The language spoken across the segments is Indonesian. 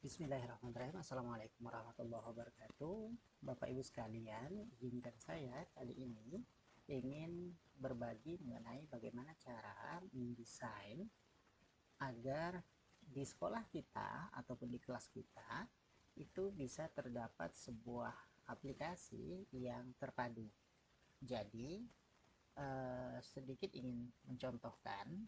Bismillahirrahmanirrahim. Assalamualaikum warahmatullahi wabarakatuh. Bapak Ibu sekalian, izinkan saya kali ini ingin berbagi mengenai bagaimana cara mendesain agar di sekolah kita ataupun di kelas kita itu bisa terdapat sebuah aplikasi yang terpadu. Jadi sedikit ingin mencontohkan,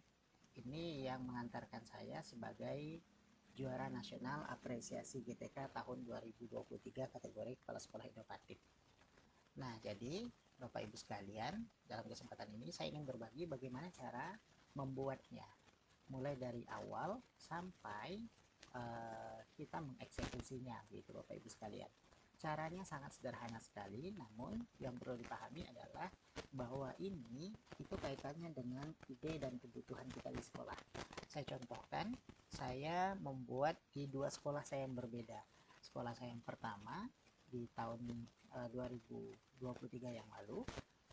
ini yang mengantarkan saya sebagai juara nasional apresiasi GTK tahun 2023 kategori kepala sekolah inovatif. Nah, jadi Bapak Ibu sekalian, dalam kesempatan ini saya ingin berbagi bagaimana cara membuatnya, mulai dari awal sampai kita mengeksekusinya, gitu Bapak Ibu sekalian. Caranya sangat sederhana sekali, namun yang perlu dipahami adalah bahwa ini itu kaitannya dengan ide dan kebutuhan kita di sekolah. Saya contohkan, saya membuat di dua sekolah saya yang berbeda. Sekolah saya yang pertama di tahun 2023 yang lalu,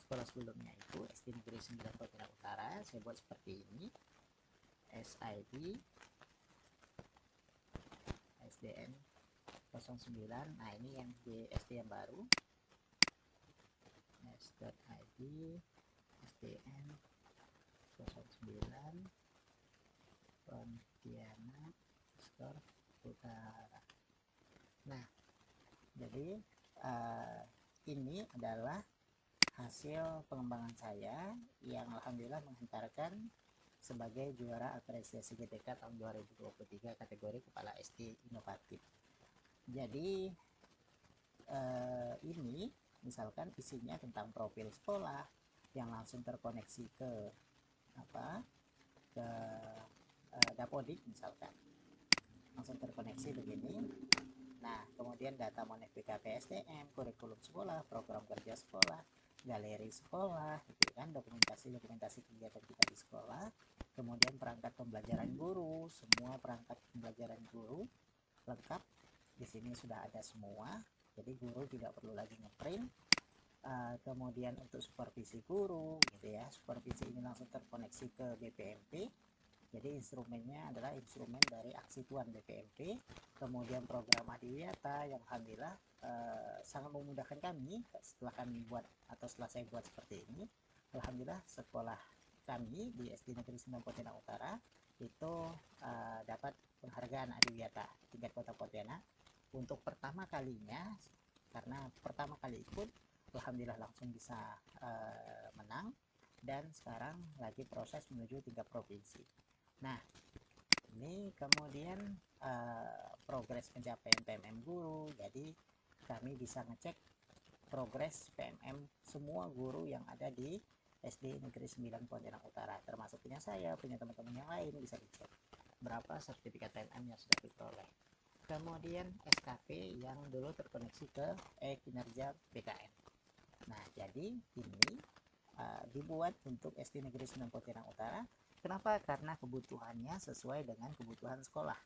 sekolah sebelumnya itu SD Negeri 9 Pontianak Utara, saya buat seperti ini. SID SDN 09. Nah, ini yang di SD yang baru. S.ID SDN 09 Pontianak Utara. Nah, jadi ini adalah hasil pengembangan saya yang alhamdulillah menghantarkan sebagai juara apresiasi GTK tahun 2023 kategori kepala SD inovatif. Jadi ini misalkan isinya tentang profil sekolah yang langsung terkoneksi ke Dapodik, misalkan langsung terkoneksi begini. Nah, kemudian data monet BKP SDM, kurikulum sekolah, program kerja sekolah, galeri sekolah, gitu kan, dokumentasi kegiatan kita di sekolah, kemudian perangkat pembelajaran guru, semua perangkat pembelajaran guru lengkap di sini sudah ada semua, jadi guru tidak perlu lagi ngeprint. Kemudian untuk supervisi guru, gitu ya, supervisi ini langsung terkoneksi ke BPMP. Jadi instrumennya adalah instrumen dari Aksi Tuan BPMP. Kemudian program Adiwiyata yang alhamdulillah sangat memudahkan kami setelah kami buat atau setelah saya buat seperti ini. Alhamdulillah sekolah kami di SD Negeri 9 Pontianak Utara itu dapat penghargaan Adiwiyata tingkat Kota Pontianak untuk pertama kalinya, karena pertama kali ikut alhamdulillah langsung bisa menang, dan sekarang lagi proses menuju tingkat provinsi. Nah, ini kemudian progres pencapaian PMM guru. Jadi kami bisa ngecek progres PMM semua guru yang ada di SD Negeri 9 Pontianak Utara, termasuk punya saya, punya teman-teman yang lain, bisa dicek berapa sertifikat PMM yang sudah diperoleh. Kemudian SKP yang dulu terkoneksi ke kinerja PKN. Nah, jadi ini dibuat untuk SD Negeri 9 Pontianak Utara. Kenapa? Karena kebutuhannya sesuai dengan kebutuhan sekolah.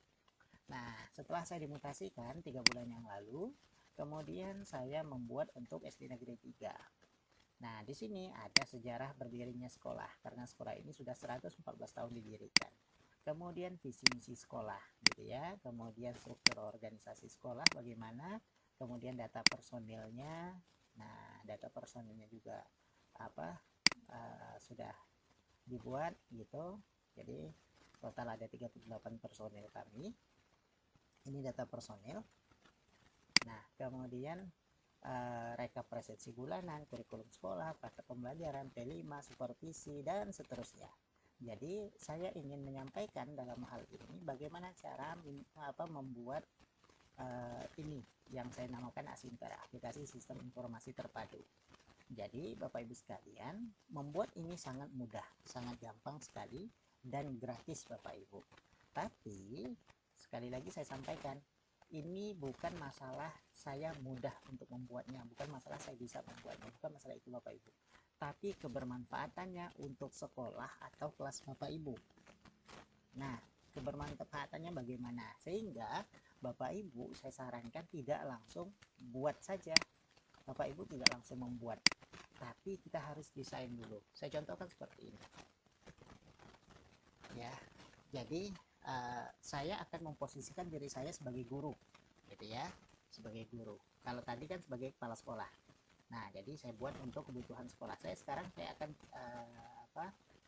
Nah, setelah saya dimutasikan 3 bulan yang lalu, kemudian saya membuat untuk SD Negeri 3. Nah, di sini ada sejarah berdirinya sekolah, karena sekolah ini sudah 114 tahun didirikan. Kemudian visi misi sekolah, gitu ya. Kemudian struktur organisasi sekolah bagaimana, kemudian data personilnya. Nah, data personilnya juga sudah dibuat gitu. Jadi total ada 38 personil kami. Ini data personil. Nah, kemudian rekap presensi bulanan, kurikulum sekolah, praktek pembelajaran, P5, supervisi, dan seterusnya. Jadi saya ingin menyampaikan dalam hal ini bagaimana cara membuat ini yang saya namakan Asintara, aplikasi sistem informasi terpadu. Jadi Bapak Ibu sekalian, membuat ini sangat mudah, sangat gampang sekali, dan gratis Bapak Ibu. Tapi sekali lagi saya sampaikan, ini bukan masalah saya mudah untuk membuatnya, bukan masalah saya bisa membuatnya, bukan masalah itu Bapak Ibu, tapi kebermanfaatannya untuk sekolah atau kelas Bapak Ibu. Nah, kebermanfaatannya bagaimana? Sehingga Bapak Ibu saya sarankan tidak langsung buat saja. Bapak Ibu tidak langsung membuat, tapi kita harus desain dulu. Saya contohkan seperti ini. Ya, jadi saya akan memposisikan diri saya sebagai guru, gitu ya, sebagai guru. Kalau tadi kan sebagai kepala sekolah. Nah, jadi saya buat untuk kebutuhan sekolah saya. Sekarang saya akan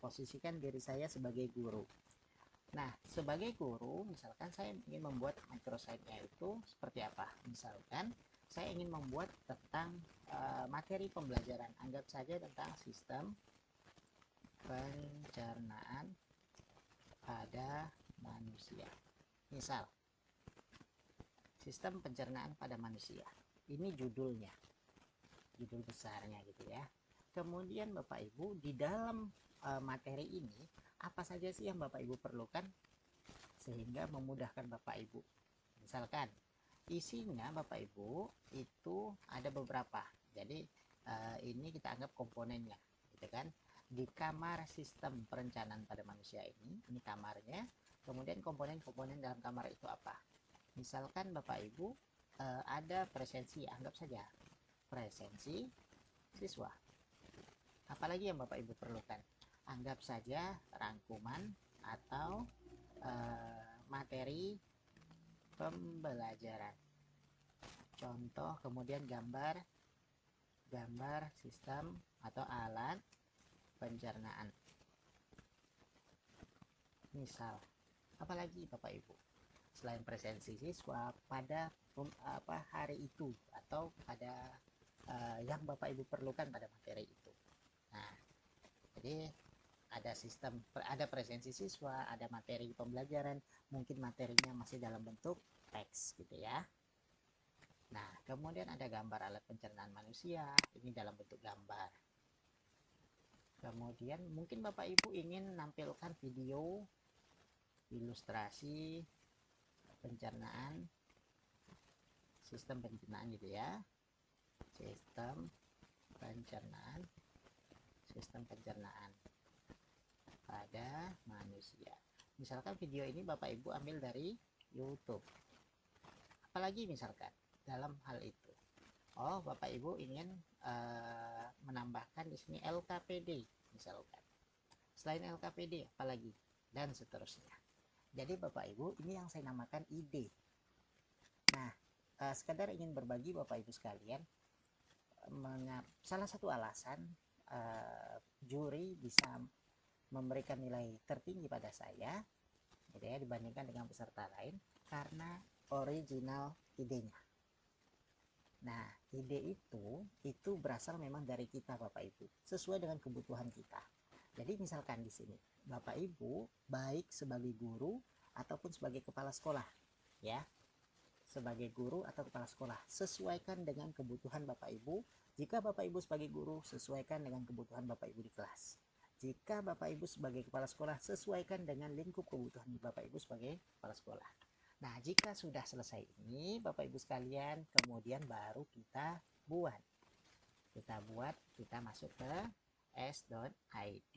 posisikan diri saya sebagai guru. Nah, sebagai guru, misalkan saya ingin membuat microsite-nya itu seperti apa? Misalkan saya ingin membuat tentang materi pembelajaran. Anggap saja tentang sistem pencernaan pada manusia. Misal, sistem pencernaan pada manusia. Ini judulnya, judul besarnya gitu ya. Kemudian Bapak Ibu di dalam materi ini apa saja sih yang Bapak Ibu perlukan sehingga memudahkan Bapak Ibu. Misalkan isinya Bapak Ibu itu ada beberapa. Jadi ini kita anggap komponennya, gitu kan? Di kamar sistem perencanaan pada manusia ini kamarnya. Kemudian komponen-komponen dalam kamar itu apa? Misalkan Bapak Ibu ada presensi, anggap saja presensi siswa. Apalagi yang Bapak Ibu perlukan? Anggap saja rangkuman atau materi pembelajaran. Contoh, kemudian gambar sistem atau alat pencernaan. Misal, apalagi Bapak Ibu? Selain presensi siswa pada hari itu atau pada yang Bapak Ibu perlukan pada materi itu. Nah, jadi ada sistem, ada presensi siswa, ada materi pembelajaran, mungkin materinya masih dalam bentuk teks gitu ya. Nah, kemudian ada gambar alat pencernaan manusia, ini dalam bentuk gambar. Kemudian mungkin Bapak Ibu ingin menampilkan video ilustrasi pencernaan, sistem pencernaan gitu ya. Sistem pencernaan pada manusia. Misalkan video ini Bapak Ibu ambil dari YouTube. Apalagi misalkan dalam hal itu, Bapak Ibu ingin menambahkan di sini LKPD misalkan. Selain LKPD apalagi, dan seterusnya. Jadi Bapak Ibu, ini yang saya namakan ide. Nah, sekedar ingin berbagi Bapak Ibu sekalian, salah satu alasan juri bisa memberikan nilai tertinggi pada saya gitu ya, dibandingkan dengan peserta lain, karena original idenya. Nah, ide itu berasal memang dari kita Bapak Ibu, sesuai dengan kebutuhan kita. Jadi misalkan di sini Bapak Ibu baik sebagai guru ataupun sebagai kepala sekolah, ya. Sebagai guru atau kepala sekolah, sesuaikan dengan kebutuhan Bapak Ibu. Jika Bapak Ibu sebagai guru, sesuaikan dengan kebutuhan Bapak Ibu di kelas. Jika Bapak Ibu sebagai kepala sekolah, sesuaikan dengan lingkup kebutuhan Bapak Ibu sebagai kepala sekolah. Nah, jika sudah selesai ini, Bapak Ibu sekalian, kemudian baru kita buat. Kita masuk ke s.id.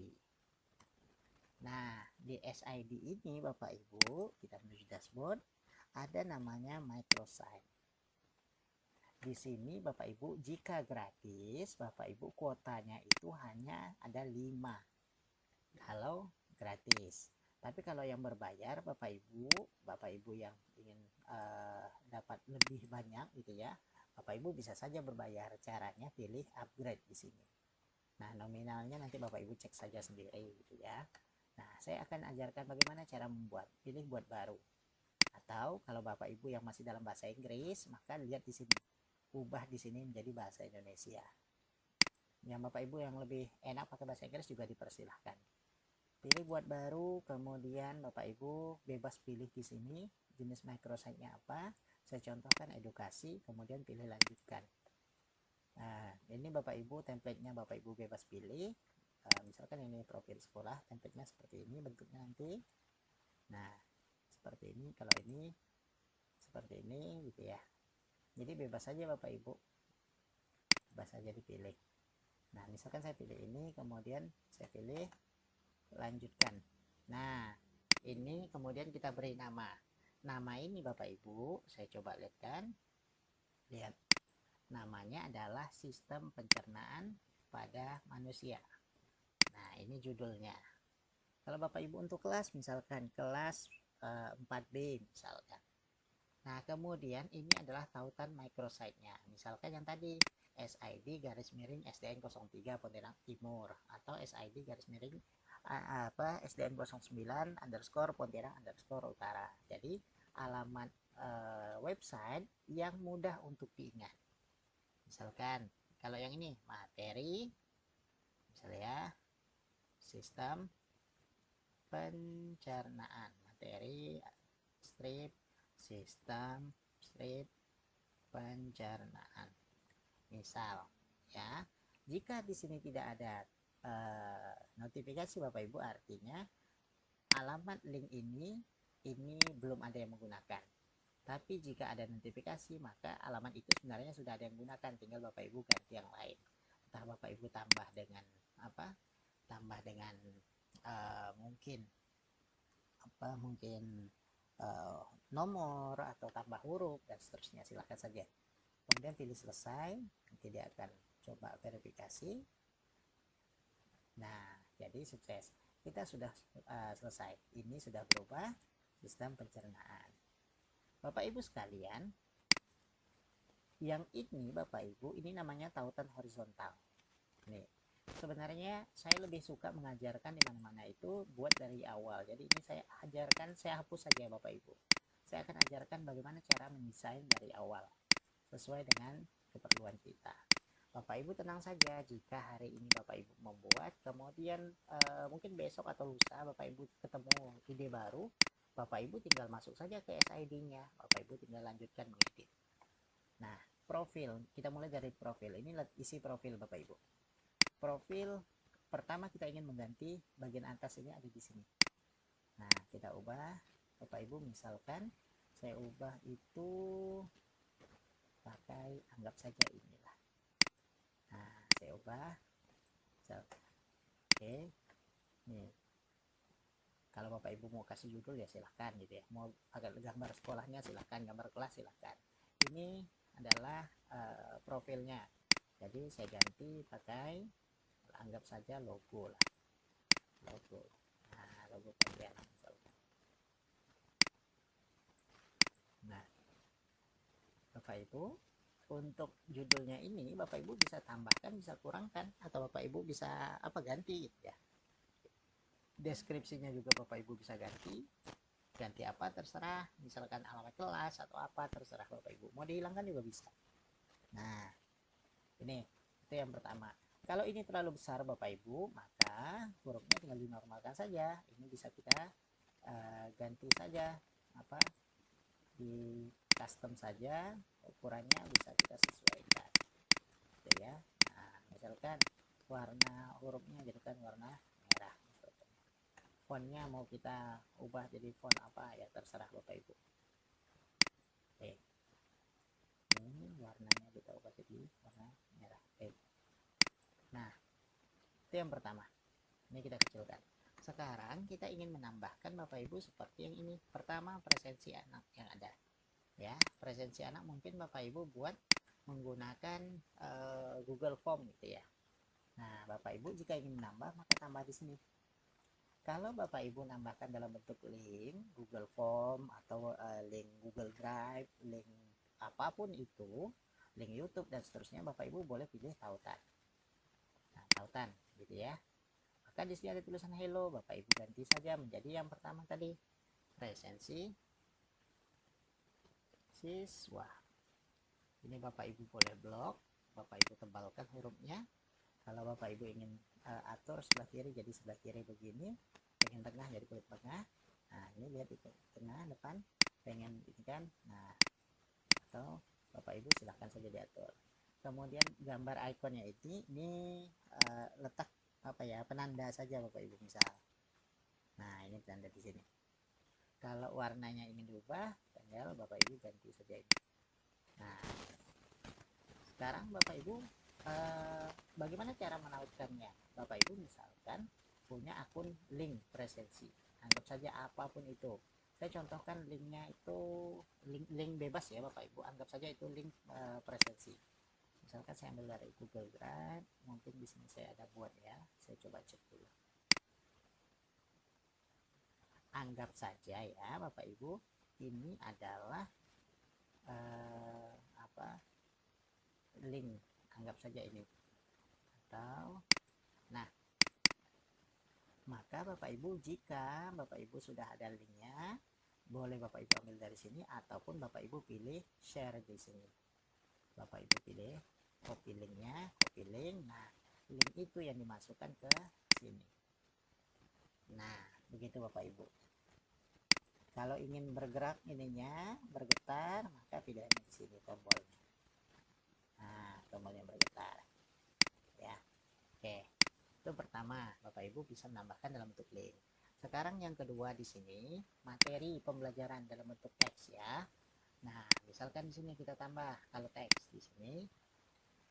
Nah, di SID ini Bapak Ibu, kita menuju dashboard, ada namanya microsite. Di sini Bapak Ibu, jika gratis, Bapak Ibu kuotanya itu hanya ada 5. Kalau gratis. Tapi kalau yang berbayar, Bapak Ibu yang ingin dapat lebih banyak gitu ya, Bapak Ibu bisa saja berbayar. Caranya pilih upgrade di sini. Nah, nominalnya nanti Bapak Ibu cek saja sendiri gitu ya. Nah, saya akan ajarkan bagaimana cara membuat. Pilih buat baru. Atau kalau Bapak Ibu yang masih dalam bahasa Inggris, maka lihat di sini. Ubah di sini menjadi bahasa Indonesia. Yang Bapak Ibu yang lebih enak pakai bahasa Inggris juga dipersilahkan. Pilih buat baru, kemudian Bapak Ibu bebas pilih di sini jenis microsite-nya apa. Saya contohkan edukasi, kemudian pilih lanjutkan. Nah, ini Bapak Ibu template-nya Bapak Ibu bebas pilih. Misalkan ini profil sekolah, template-nya seperti ini bentuknya nanti. Nah, seperti ini. Kalau ini seperti ini gitu ya. Jadi bebas saja Bapak Ibu, bebas saja dipilih. Nah, misalkan saya pilih ini, kemudian saya pilih lanjutkan. Nah, ini kemudian kita beri nama. Nama ini Bapak Ibu, saya coba lihatkan. Lihat, namanya adalah sistem pencernaan pada manusia. Nah, ini judulnya. Kalau Bapak Ibu untuk kelas, misalkan kelas 4B misalkan. Nah, kemudian ini adalah tautan microsite-nya. Misalkan yang tadi SID garis miring SDN 03 Pontianak Timur atau SID garis miring SDN 09 underscore Pontianak underscore Utara. Jadi alamat website yang mudah untuk diingat. Misalkan kalau yang ini materi, misalnya ya, sistem pencernaan, materi strip sistem strip pencernaan. Misal ya, jika di sini tidak ada notifikasi Bapak Ibu, artinya alamat link ini belum ada yang menggunakan. Tapi jika ada notifikasi, maka alamat itu sebenarnya sudah ada yang menggunakan, tinggal Bapak Ibu ganti yang lain. Entah Bapak Ibu tambah dengan apa? Tambah dengan mungkin nomor atau tambah huruf dan seterusnya, silahkan saja. Kemudian pilih selesai, nanti dia akan coba verifikasi. Nah, jadi sukses, kita sudah selesai. Ini sudah berubah sistem pencernaan. Bapak Ibu sekalian, yang ini Bapak Ibu, ini namanya tautan horizontal. Nih, sebenarnya saya lebih suka mengajarkan di mana-mana itu buat dari awal. Jadi ini saya ajarkan, saya hapus saja Bapak Ibu. Saya akan ajarkan bagaimana cara mendesain dari awal sesuai dengan keperluan kita. Bapak Ibu tenang saja, jika hari ini Bapak Ibu membuat, kemudian mungkin besok atau lusa Bapak Ibu ketemu ide baru, Bapak Ibu tinggal masuk saja ke SID-nya, Bapak Ibu tinggal lanjutkan mengedit. Nah, profil, kita mulai dari profil. Ini isi profil Bapak Ibu. Profil pertama kita ingin mengganti bagian atas ini ada di sini. Nah, kita ubah Bapak Ibu, misalkan saya ubah itu pakai, anggap saja inilah. Nah, saya ubah. Oke. Nih. Kalau Bapak Ibu mau kasih judul ya silahkan gitu ya. Mau agak gambar sekolahnya silahkan, gambar kelas silahkan. Ini adalah profilnya. Jadi saya ganti pakai, anggap saja logo lah. Logo. Nah, logo Pontianak misalkan. Nah, Bapak Ibu, untuk judulnya ini Bapak Ibu bisa tambahkan, bisa kurangkan, atau Bapak Ibu bisa ganti gitu ya. Deskripsinya juga Bapak Ibu bisa ganti apa terserah, misalkan alamat kelas atau apa terserah Bapak Ibu, mau dihilangkan juga bisa. Nah, ini itu yang pertama. Kalau ini terlalu besar Bapak Ibu, maka hurufnya tinggal dinormalkan saja. Ini bisa kita ganti saja di custom saja, ukurannya bisa kita sesuaikan gitu ya. Nah, misalkan warna hurufnya jadi kan warna merah, fontnya mau kita ubah jadi font apa ya terserah Bapak Ibu. Oke, ini warnanya kita ubah jadi warna merah. Oke. Nah, itu yang pertama, ini kita kecilkan. Sekarang kita ingin menambahkan Bapak Ibu seperti yang ini. Pertama, presensi anak yang ada ya. Presensi anak mungkin Bapak Ibu buat menggunakan Google Form gitu ya. Nah, Bapak Ibu jika ingin menambah maka tambah di sini. Kalau Bapak Ibu nambahkan dalam bentuk link Google Form atau link Google Drive, link apapun itu, link YouTube dan seterusnya, Bapak Ibu boleh pilih tautan. Nah, tautan gitu ya. Maka di sini ada tulisan hello, Bapak Ibu ganti saja menjadi yang pertama tadi, presensi siswa. Ini Bapak Ibu boleh blok, Bapak Ibu tebalkan hurufnya. Kalau Bapak Ibu ingin atur sebelah kiri jadi sebelah kiri begini, pengen tengah jadi kulit tengah. Nah, ini lihat itu tengah depan, pengen ini kan. Nah, atau Bapak Ibu silahkan saja diatur. Kemudian gambar ikonnya ini letak penanda saja Bapak Ibu misal. Nah, ini penanda di sini. Kalau warnanya ingin diubah, tinggal Bapak Ibu ganti saja ini. Nah, sekarang Bapak Ibu bagaimana cara menautkannya? Bapak Ibu misalkan punya akun link presensi, anggap saja apapun itu. Saya contohkan linknya itu link bebas ya Bapak Ibu, anggap saja itu link presensi. Misalkan saya ambil dari Google Drive, mungkin di sini saya ada buat ya. Saya coba cek dulu. anggap saja ya Bapak Ibu, ini adalah apa, link, anggap saja ini, atau nah, maka Bapak Ibu, jika Bapak Ibu sudah ada linknya, boleh Bapak Ibu ambil dari sini, ataupun Bapak Ibu pilih share di sini. Bapak Ibu pilih copy linknya, copy link. Nah, link itu yang dimasukkan ke sini. Nah, begitu Bapak Ibu. Kalau ingin bergerak ininya, bergetar, maka pilihannya di sini tombolnya. Nah, tombolnya bergetar. Ya. Oke. Itu pertama, Bapak Ibu bisa menambahkan dalam bentuk link. Sekarang yang kedua di sini, materi pembelajaran dalam bentuk teks ya. Nah, misalkan di sini kita tambah kalau teks di sini,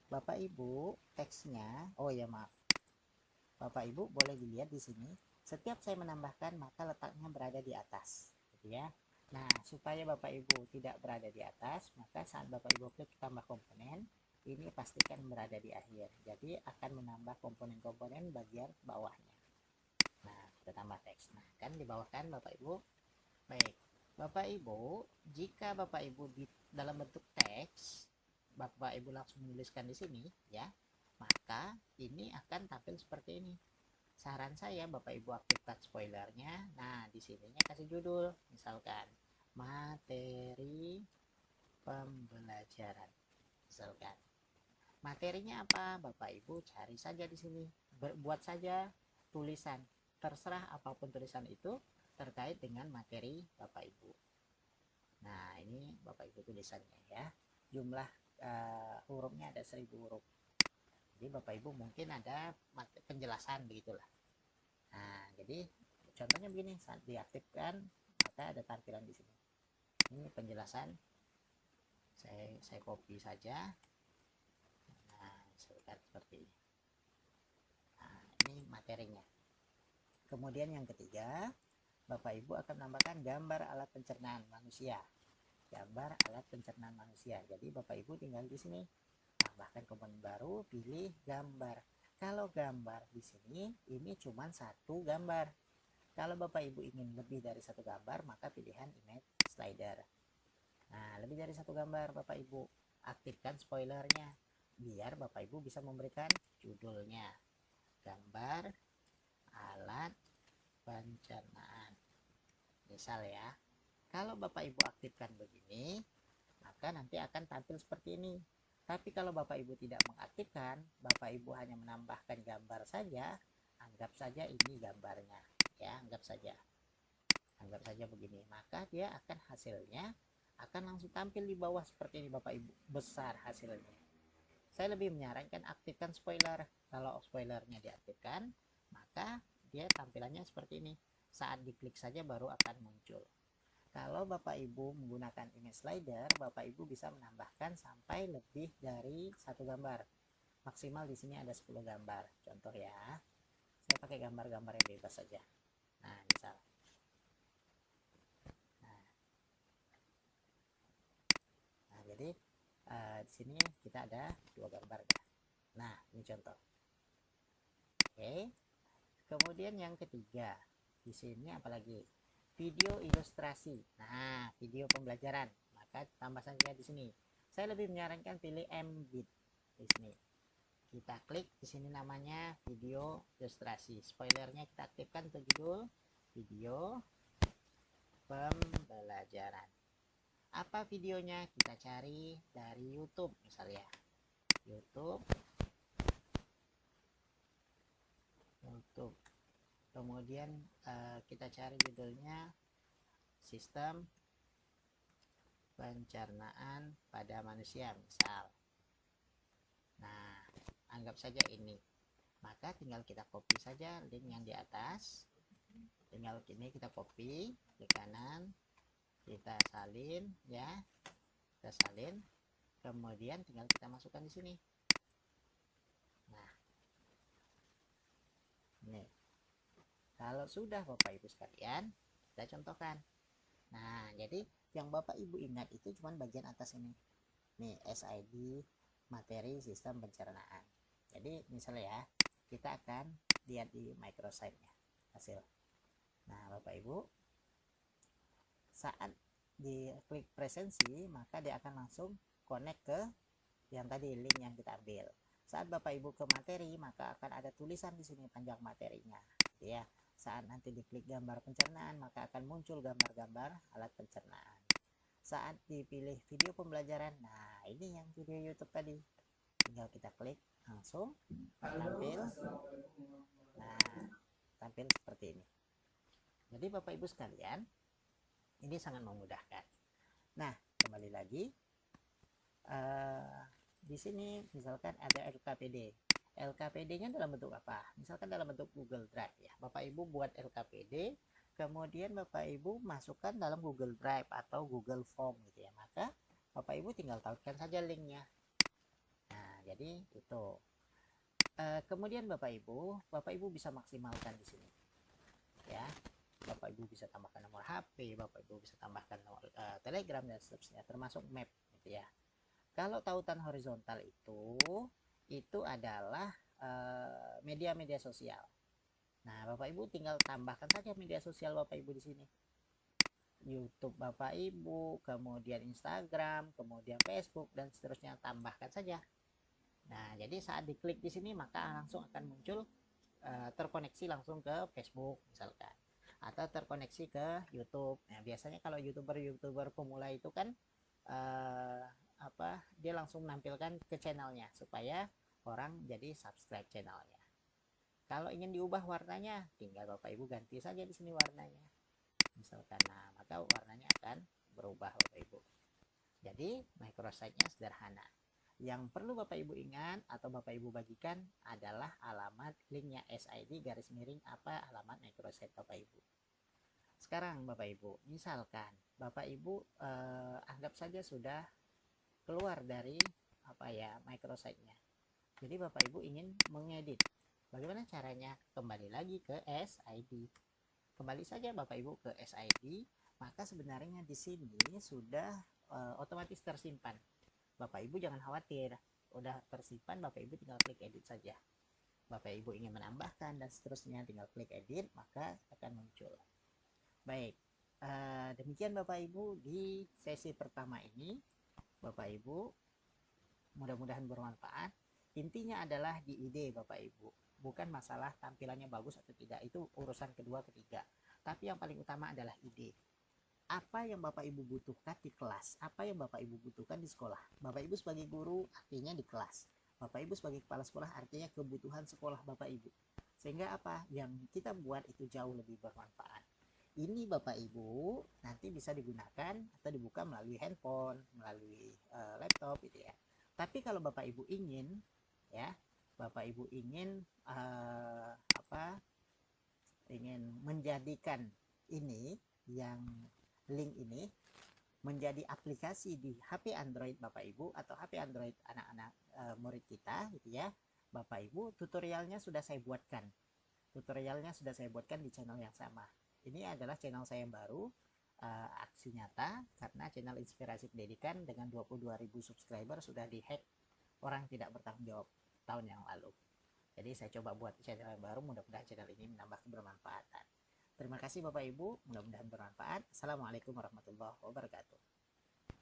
Bapak Ibu teksnya, oh ya maaf, Bapak Ibu boleh dilihat di sini. Setiap saya menambahkan maka letaknya berada di atas, gitu ya. Nah, supaya Bapak Ibu tidak berada di atas, maka saat Bapak Ibu klik tambah komponen, ini pastikan berada di akhir. Jadi akan menambah komponen-komponen bagian bawahnya. Nah, kita tambah teks. Nah, kan di bawah kan Bapak Ibu. Baik. Bapak Ibu, jika Bapak Ibu di dalam bentuk teks, Bapak Ibu langsung menuliskan di sini, ya, maka ini akan tampil seperti ini. Saran saya Bapak Ibu aktifkan spoilernya. Nah, di sininya kasih judul, misalkan materi pembelajaran. Misalkan materinya apa? Bapak Ibu cari saja di sini. Buat saja tulisan. Terserah apapun tulisan itu terkait dengan materi Bapak Ibu. Nah, ini Bapak Ibu tulisannya ya. Jumlah hurufnya ada 1000 huruf. Jadi Bapak Ibu mungkin ada penjelasan begitulah. Nah, jadi contohnya begini, saat diaktifkan maka ada tampilan di sini. Ini penjelasan. Saya copy saja. Nah, seperti ini. Nah, ini materinya. Kemudian yang ketiga, Bapak Ibu akan menambahkan gambar alat pencernaan manusia. Gambar alat pencernaan manusia. Jadi Bapak Ibu tinggal di sini tambahkan komponen baru, pilih gambar. Kalau gambar di sini ini cuma satu gambar. Kalau Bapak Ibu ingin lebih dari satu gambar, maka pilihan image slider. Nah, lebih dari satu gambar Bapak Ibu aktifkan spoilernya biar Bapak Ibu bisa memberikan judulnya. Gambar alat pencernaan. Misal ya. Kalau Bapak Ibu aktifkan begini, maka nanti akan tampil seperti ini. Tapi kalau Bapak Ibu tidak mengaktifkan, Bapak Ibu hanya menambahkan gambar saja, anggap saja ini gambarnya. Ya, anggap saja begini, maka dia akan hasilnya akan langsung tampil di bawah seperti ini Bapak Ibu, besar hasilnya. Saya lebih menyarankan aktifkan spoiler. Kalau spoilernya diaktifkan, maka dia tampilannya seperti ini. Saat diklik saja baru akan muncul. Kalau Bapak Ibu menggunakan image slider, Bapak Ibu bisa menambahkan sampai lebih dari satu gambar. Maksimal di sini ada 10 gambar. Contoh ya. Saya pakai gambar-gambar yang bebas saja. Nah, misal. Nah, jadi di sini kita ada 2 gambar dah. Nah, ini contoh. Oke. Kemudian yang ketiga, di sini apalagi? Video ilustrasi. Nah, video pembelajaran. Maka tambah saja di sini. Saya lebih menyarankan pilih Mbit di sini. Kita klik di sini namanya video ilustrasi. Spoilernya kita aktifkan untuk judul video pembelajaran. Apa videonya? Kita cari dari YouTube misalnya. YouTube. Kemudian kita cari judulnya sistem pencernaan pada manusia misal. Nah, anggap saja ini. Maka tinggal kita copy saja link yang di atas. Tinggal ini kita copy ke kanan, kita salin ya. Kita salin. Kemudian tinggal kita masukkan di sini. Nah. Ini. Kalau sudah Bapak Ibu sekalian, kita contohkan. Nah, jadi yang Bapak Ibu ingat itu cuma bagian atas ini. Nih, SID materi sistem pencernaan. Jadi misalnya ya, kita akan lihat di microsite-nya hasil. Nah, Bapak Ibu, saat diklik presensi maka dia akan langsung connect ke yang tadi link yang kita ambil. Saat Bapak Ibu ke materi maka akan ada tulisan di sini panjang materinya, gitu ya. Saat nanti diklik gambar pencernaan maka akan muncul gambar-gambar alat pencernaan. Saat dipilih video pembelajaran, nah ini yang video YouTube tadi, tinggal kita klik langsung tampil. Nah, tampil seperti ini. Jadi Bapak Ibu sekalian, ini sangat memudahkan. Nah, kembali lagi di sini misalkan ada LKPD. LKPD-nya dalam bentuk apa? Misalkan dalam bentuk Google Drive ya. Bapak Ibu buat LKPD, kemudian Bapak Ibu masukkan dalam Google Drive atau Google Form gitu ya. Maka Bapak Ibu tinggal tautkan saja linknya. Nah, jadi itu. Kemudian Bapak Ibu bisa maksimalkan di sini. Ya. Bapak Ibu bisa tambahkan nomor HP, Bapak Ibu bisa tambahkan nomor Telegram dan seterusnya, termasuk map gitu ya. Kalau tautan horizontal itu adalah media-media sosial. Nah, Bapak Ibu tinggal tambahkan saja media sosial Bapak Ibu di sini. YouTube Bapak Ibu, kemudian Instagram, kemudian Facebook dan seterusnya, tambahkan saja. Nah, jadi saat diklik di sini maka langsung akan muncul terkoneksi langsung ke Facebook misalkan, atau terkoneksi ke YouTube. Nah, biasanya kalau youtuber pemula itu kan dia langsung menampilkan ke channelnya supaya orang jadi subscribe channelnya. Kalau ingin diubah warnanya, tinggal Bapak Ibu ganti saja di sini warnanya. Misalkan, nah maka warnanya akan berubah Bapak Ibu. Jadi microsite-nya sederhana. Yang perlu Bapak Ibu ingat atau Bapak Ibu bagikan adalah alamat linknya SID garis miring apa alamat microsite Bapak Ibu. Sekarang Bapak Ibu, misalkan Bapak Ibu anggap saja sudah keluar dari microsite-nya. Jadi Bapak Ibu ingin mengedit. Bagaimana caranya? Kembali lagi ke SID. Kembali saja Bapak Ibu ke SID, maka sebenarnya di sini sudah otomatis tersimpan. Bapak Ibu jangan khawatir, udah tersimpan, Bapak Ibu tinggal klik edit saja. Bapak Ibu ingin menambahkan dan seterusnya, tinggal klik edit, maka akan muncul. Baik, demikian Bapak Ibu di sesi pertama ini. Bapak Ibu, mudah-mudahan bermanfaat. Intinya adalah di ide Bapak Ibu, bukan masalah tampilannya bagus atau tidak, itu urusan kedua ketiga, tapi yang paling utama adalah ide. Apa yang Bapak Ibu butuhkan di kelas, apa yang Bapak Ibu butuhkan di sekolah. Bapak Ibu sebagai guru artinya di kelas, Bapak Ibu sebagai kepala sekolah artinya kebutuhan sekolah Bapak Ibu, sehingga apa yang kita buat itu jauh lebih bermanfaat. Ini Bapak Ibu nanti bisa digunakan atau dibuka melalui handphone, melalui laptop gitu ya. Tapi kalau Bapak Ibu ingin ya, Bapak Ibu ingin ingin menjadikan ini yang link ini menjadi aplikasi di HP Android Bapak Ibu atau HP Android anak-anak murid kita gitu ya. Bapak Ibu, tutorialnya sudah saya buatkan. Di channel yang sama. Ini adalah channel saya yang baru, aksi nyata, karena channel Inspirasi Pendidikan dengan 22.000 subscriber sudah dihack orang tidak bertanggung jawab tahun yang lalu. Jadi saya coba buat channel yang baru, mudah-mudahan channel ini menambah kebermanfaatan. Terima kasih Bapak Ibu, mudah-mudahan bermanfaat. Assalamualaikum warahmatullahi wabarakatuh.